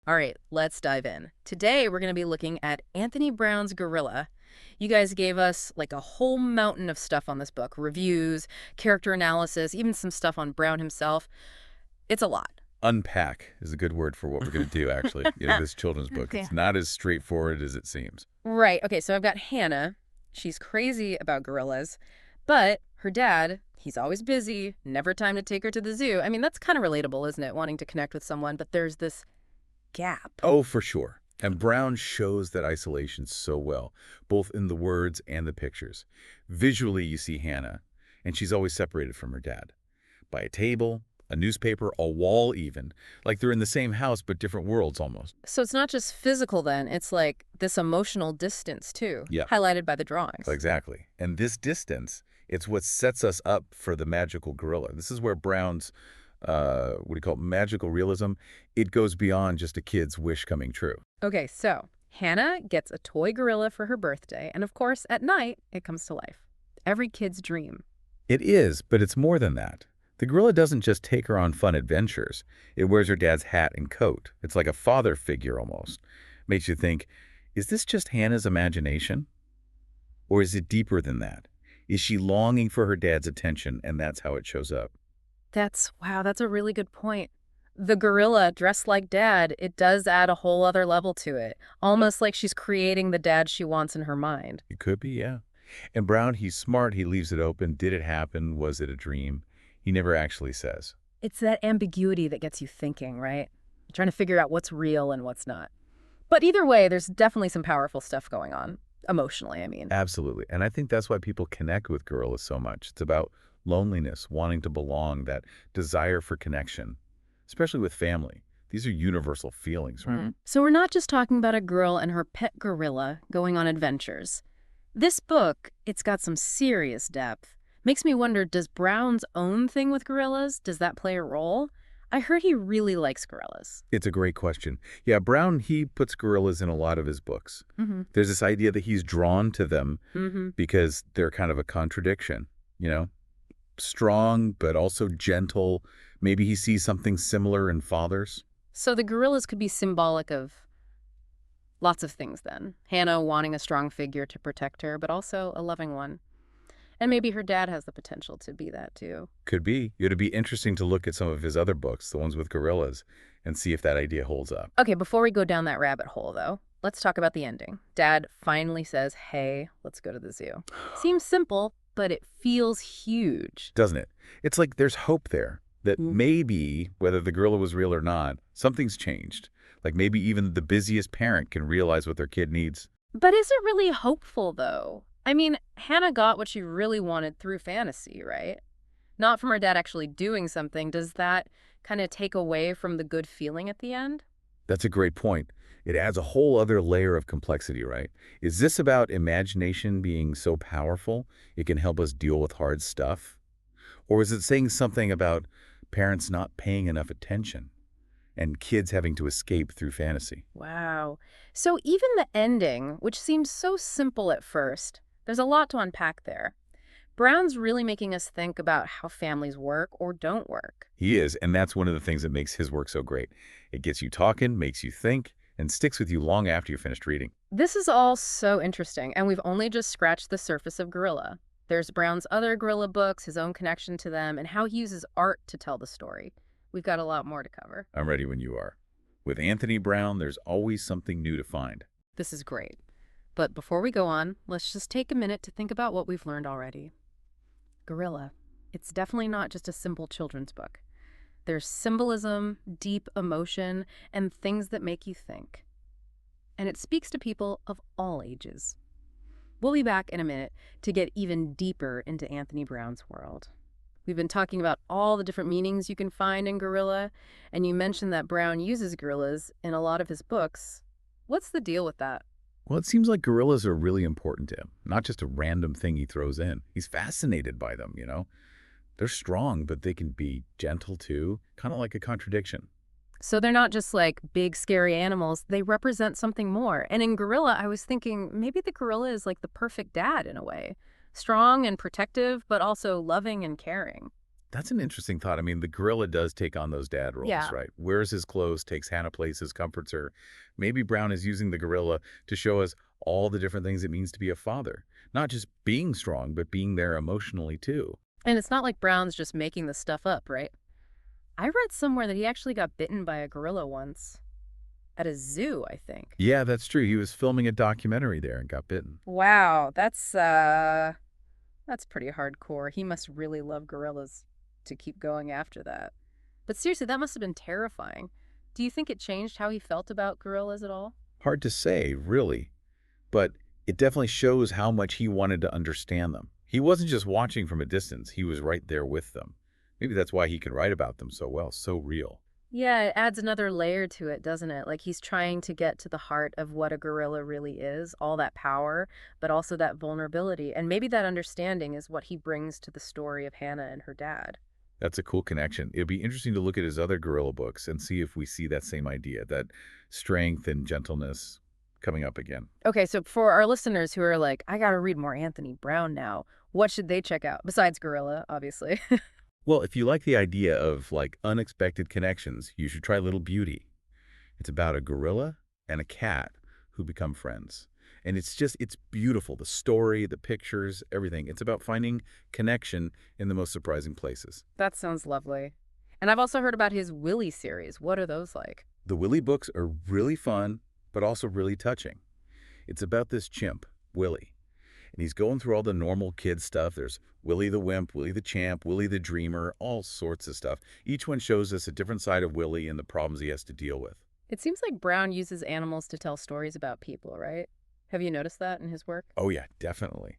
All right, let's dive in. Today, we're going to be looking at Anthony Browne's Gorilla. You guys gave us like a whole mountain of stuff on this book, reviews, character analysis, even some stuff on Browne himself. It's a lot. Unpack is a good word for what we're going to do, actually. This children's book. Okay. It's not as straightforward as it seems. Right. Okay, so I've got Hannah. She's crazy about gorillas, but her dad, he's always busy, never time to take her to the zoo. I mean, that's kind of relatable, isn't it? Wanting to connect with someone, but there's this gap. Oh, for sure. And Browne shows that isolation so well, both in the words and the pictures. Visually, you see Hannah, and she's always separated from her dad. By a table, a newspaper, a wall even. Like they're in the same house, but different worlds almost. So it's not just physical then, it's like this emotional distance too, Yeah. highlighted by the drawings. Exactly. And this distance, it's what sets us up for the magical gorilla. This is where Browne's, what do you call it, magical realism, it goes beyond just a kid's wish coming true. Okay, so Hannah gets a toy gorilla for her birthday, and of course, at night, it comes to life. Every kid's dream. It is, but it's more than that. The gorilla doesn't just take her on fun adventures. It wears her dad's hat and coat. It's like a father figure almost. Makes you think, is this just Hannah's imagination? Or is it deeper than that? Is she longing for her dad's attention, and that's how it shows up? Wow, that's a really good point. The gorilla dressed like dad, it does add a whole other level to it. Almost like she's creating the dad she wants in her mind. It could be, yeah. And Browne, he's smart. He leaves it open. Did it happen? Was it a dream? He never actually says. It's that ambiguity that gets you thinking, right? Trying to figure out what's real and what's not. But either way, there's definitely some powerful stuff going on. Emotionally, I mean. Absolutely. And I think that's why people connect with gorillas so much. It's about loneliness, wanting to belong, that desire for connection, especially with family. These are universal feelings, right? So we're not just talking about a girl and her pet gorilla going on adventures. This book, it's got some serious depth. Makes me wonder, does Browne's own thing with gorillas, does that play a role? I heard he really likes gorillas. It's a great question. Yeah, Browne, he puts gorillas in a lot of his books. There's this idea that he's drawn to them because they're kind of a contradiction, you know? Strong, but also gentle. Maybe he sees something similar in fathers. So the gorillas could be symbolic of lots of things then. Hannah wanting a strong figure to protect her, but also a loving one. And maybe her dad has the potential to be that too. Could be. It'd be interesting to look at some of his other books, the ones with gorillas, and see if that idea holds up. Okay, before we go down that rabbit hole though, let's talk about the ending. Dad finally says, hey, let's go to the zoo. Seems simple, but it feels huge. Doesn't it? It's like there's hope there that maybe, whether the gorilla was real or not, something's changed. Like maybe even the busiest parent can realize what their kid needs. But is it really hopeful though? I mean, Hannah got what she really wanted through fantasy, right? Not from her dad actually doing something. Does that kind of take away from the good feeling at the end? That's a great point. It adds a whole other layer of complexity, right? Is this about imagination being so powerful it can help us deal with hard stuff? Or is it saying something about parents not paying enough attention and kids having to escape through fantasy? Wow. So even the ending, which seems so simple at first, there's a lot to unpack there. Browne's really making us think about how families work or don't work. He is, and that's one of the things that makes his work so great. It gets you talking, makes you think, and sticks with you long after you've finished reading. This is all so interesting, and we've only just scratched the surface of Gorilla. There's Browne's other Gorilla books, his own connection to them, and how he uses art to tell the story. We've got a lot more to cover. I'm ready when you are. With Anthony Browne, there's always something new to find. This is great. But before we go on, let's just take a minute to think about what we've learned already. Gorilla. It's definitely not just a simple children's book. There's symbolism, deep emotion, and things that make you think. And it speaks to people of all ages. We'll be back in a minute to get even deeper into Anthony Browne's world. We've been talking about all the different meanings you can find in gorilla, and you mentioned that Browne uses gorillas in a lot of his books. What's the deal with that? Well, it seems like gorillas are really important to him, not just a random thing he throws in. He's fascinated by them, you know? They're strong, but they can be gentle too, kind of like a contradiction. So they're not just like big, scary animals. They represent something more. And in gorilla, I was thinking maybe the gorilla is like the perfect dad in a way. Strong and protective, but also loving and caring. That's an interesting thought. I mean, the gorilla does take on those dad roles, Yeah. right? Wears his clothes, takes Hannah places, comforts her. Maybe Brown is using the gorilla to show us all the different things it means to be a father. Not just being strong, but being there emotionally too. And it's not like Brown's just making the stuff up, right? I read somewhere that he actually got bitten by a gorilla once at a zoo, I think. Yeah, that's true. He was filming a documentary there and got bitten. Wow, that's pretty hardcore. He must really love gorillas to keep going after that. But seriously, that must have been terrifying. Do you think it changed how he felt about gorillas at all? Hard to say, really, but it definitely shows how much he wanted to understand them. He wasn't just watching from a distance, he was right there with them. Maybe that's why he can write about them so well, so real. Yeah, it adds another layer to it, doesn't it? Like he's trying to get to the heart of what a gorilla really is, all that power, but also that vulnerability. And maybe that understanding is what he brings to the story of Hannah and her dad. That's a cool connection. It'll be interesting to look at his other gorilla books and see if we see that same idea, that strength and gentleness coming up again. Okay, so for our listeners who are like, I gotta read more Anthony Browne now, what should they check out? Besides Gorilla, obviously. Well, if you like the idea of like unexpected connections, you should try Little Beauty. It's about a gorilla and a cat who become friends. And it's beautiful. The story, the pictures, everything. It's about finding connection in the most surprising places. That sounds lovely. And I've also heard about his Willie series. What are those like? The Willie books are really fun, but also really touching. It's about this chimp, Willie, and he's going through all the normal kid stuff. There's Willie the Wimp, Willie the Champ, Willie the Dreamer, all sorts of stuff. Each one shows us a different side of Willie and the problems he has to deal with. It seems like Brown uses animals to tell stories about people, right? Have you noticed that in his work? Oh yeah, definitely.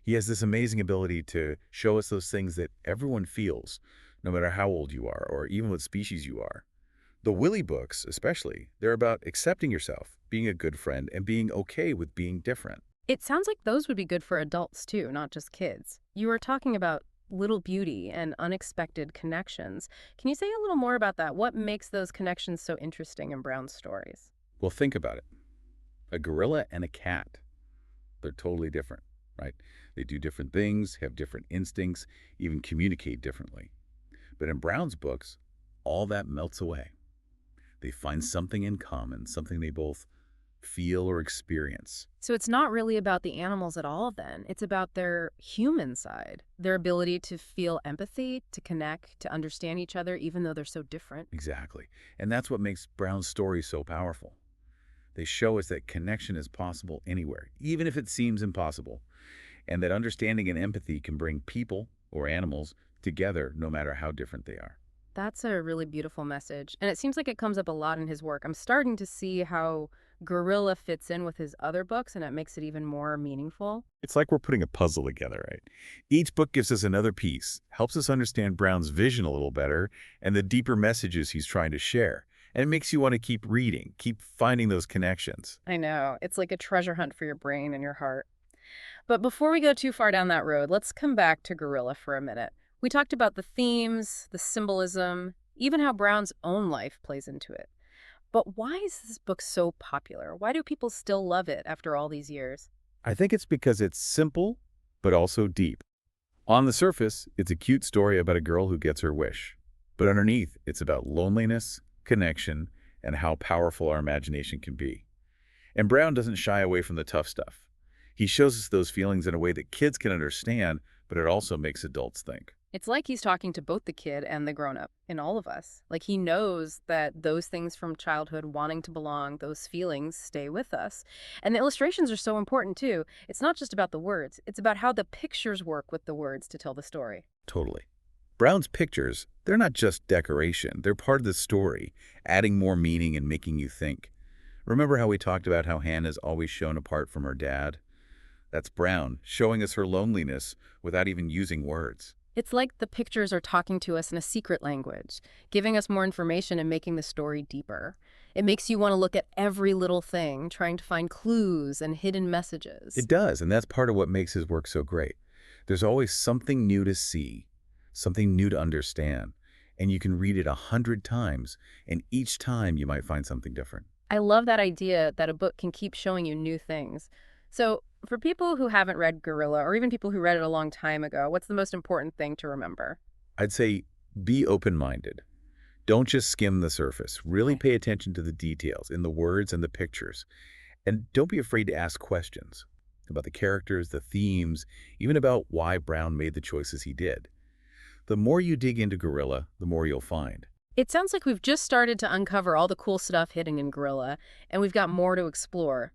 He has this amazing ability to show us those things that everyone feels, no matter how old you are or even what species you are. The Willie books, especially, they're about accepting yourself, being a good friend, and being okay with being different. It sounds like those would be good for adults too, not just kids. You were talking about little beauty and unexpected connections. Can you say a little more about that? What makes those connections so interesting in Brown's stories? Well, think about it. A gorilla and a cat, they're totally different, right? They do different things, have different instincts, even communicate differently. But in Brown's books, all that melts away. They find something in common, something they both feel or experience. So it's not really about the animals at all then. It's about their human side, their ability to feel empathy, to connect, to understand each other, even though they're so different. Exactly. And that's what makes Brown's stories so powerful. They show us that connection is possible anywhere, even if it seems impossible, and that understanding and empathy can bring people or animals together no matter how different they are. That's a really beautiful message. And it seems like it comes up a lot in his work. I'm starting to see how Gorilla fits in with his other books, and it makes it even more meaningful. It's like we're putting a puzzle together, right? Each book gives us another piece, helps us understand Brown's vision a little better and the deeper messages he's trying to share. And it makes you want to keep reading, keep finding those connections. I know. It's like a treasure hunt for your brain and your heart. But before we go too far down that road, let's come back to Gorilla for a minute. We talked about the themes, the symbolism, even how Brown's own life plays into it. But why is this book so popular? Why do people still love it after all these years? I think it's because it's simple, but also deep. On the surface, it's a cute story about a girl who gets her wish. But underneath, it's about loneliness, connection, and how powerful our imagination can be. And Brown doesn't shy away from the tough stuff. He shows us those feelings in a way that kids can understand, but it also makes adults think. It's like he's talking to both the kid and the grown-up in all of us. Like he knows that those things from childhood, wanting to belong, those feelings stay with us. And the illustrations are so important too. It's not just about the words. It's about how the pictures work with the words to tell the story. Totally. Brown's pictures, they're not just decoration. They're part of the story, adding more meaning and making you think. Remember how we talked about how Hannah's always shown apart from her dad? That's Brown, showing us her loneliness without even using words. It's like the pictures are talking to us in a secret language, giving us more information and making the story deeper. It makes you want to look at every little thing, trying to find clues and hidden messages. It does, and that's part of what makes his work so great. There's always something new to see, something new to understand, and you can read it 100 times, and each time you might find something different. I love that idea that a book can keep showing you new things. So, for people who haven't read Gorilla, or even people who read it a long time ago, what's the most important thing to remember? I'd say be open-minded. Don't just skim the surface. Really Okay. pay attention to the details in the words and the pictures. And don't be afraid to ask questions about the characters, the themes, even about why Brown made the choices he did. The more you dig into Gorilla, the more you'll find. It sounds like we've just started to uncover all the cool stuff hidden in Gorilla, and we've got more to explore.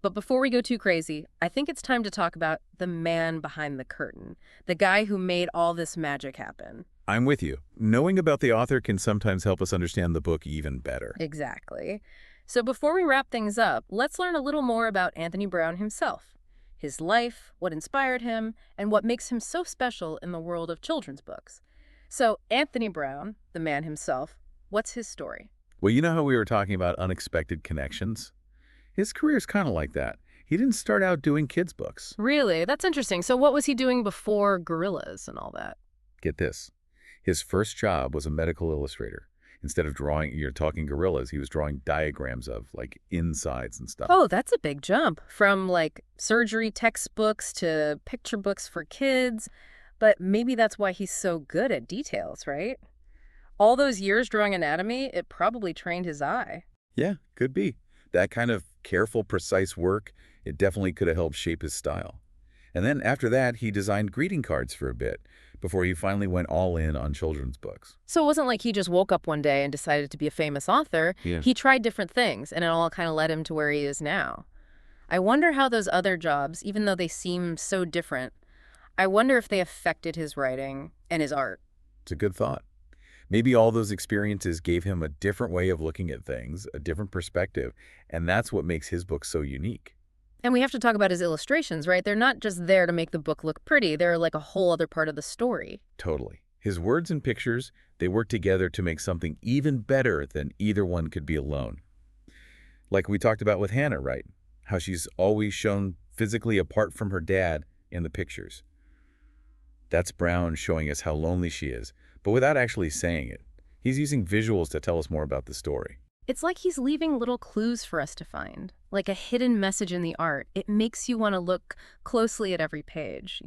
But before we go too crazy, I think it's time to talk about the man behind the curtain, the guy who made all this magic happen. I'm with you. Knowing about the author can sometimes help us understand the book even better. Exactly. So before we wrap things up, let's learn a little more about Anthony Browne himself, his life, what inspired him, and what makes him so special in the world of children's books. So Anthony Browne, the man himself, what's his story? Well, you know how we were talking about unexpected connections? His career's kind of like that. He didn't start out doing kids' books. Really? That's interesting. So what was he doing before gorillas and all that? Get this. His first job was a medical illustrator. Instead of drawing, you're talking gorillas, he was drawing diagrams of, like, insides and stuff. Oh, that's a big jump from like surgery textbooks to picture books for kids. But maybe that's why he's so good at details, right? All those years drawing anatomy, it probably trained his eye. Yeah, could be. That kind of careful, precise work, it definitely could have helped shape his style. And then after that, he designed greeting cards for a bit, before he finally went all in on children's books. So it wasn't like he just woke up one day and decided to be a famous author. Yeah. He tried different things, and it all kind of led him to where he is now. I wonder how those other jobs, even though they seem so different, I wonder if they affected his writing and his art. It's a good thought. Maybe all those experiences gave him a different way of looking at things, a different perspective, and that's what makes his book so unique. And we have to talk about his illustrations, right? They're not just there to make the book look pretty. They're like a whole other part of the story. Totally. His words and pictures, they work together to make something even better than either one could be alone. Like we talked about with Hannah, right? How she's always shown physically apart from her dad in the pictures. That's Brown showing us how lonely she is, but without actually saying it. He's using visuals to tell us more about the story. It's like he's leaving little clues for us to find, like a hidden message in the art. It makes you want to look closely at every page,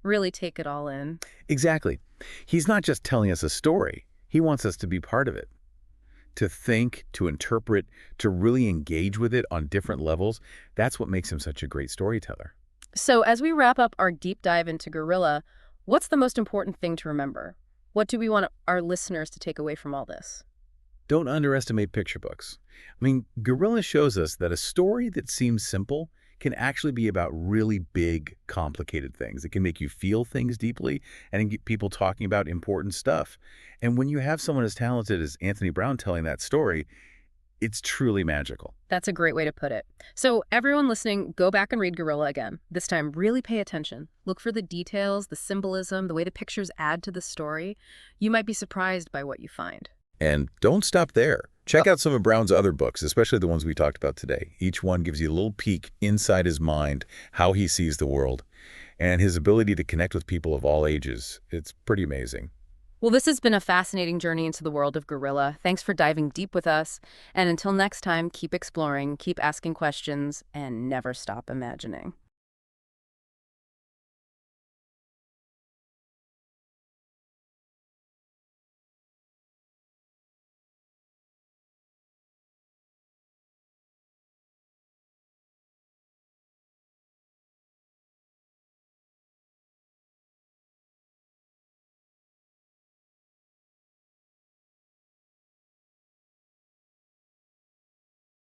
really take it all in. Exactly. He's not just telling us a story. He wants us to be part of it. To think, to interpret, to really engage with it on different levels, that's what makes him such a great storyteller. So as we wrap up our deep dive into Gorilla, what's the most important thing to remember? What do we want our listeners to take away from all this? Don't underestimate picture books. I mean, Gorilla shows us that a story that seems simple can actually be about really big, complicated things. It can make you feel things deeply and get people talking about important stuff. And when you have someone as talented as Anthony Browne telling that story, it's truly magical. That's a great way to put it. So everyone listening, go back and read Gorilla again. This time, really pay attention. Look for the details, the symbolism, the way the pictures add to the story. You might be surprised by what you find. And don't stop there. Check out some of Brown's other books, especially the ones we talked about today. Each one gives you a little peek inside his mind, how he sees the world, and his ability to connect with people of all ages. It's pretty amazing. Well, this has been a fascinating journey into the world of Gorilla. Thanks for diving deep with us. And until next time, keep exploring, keep asking questions, and never stop imagining.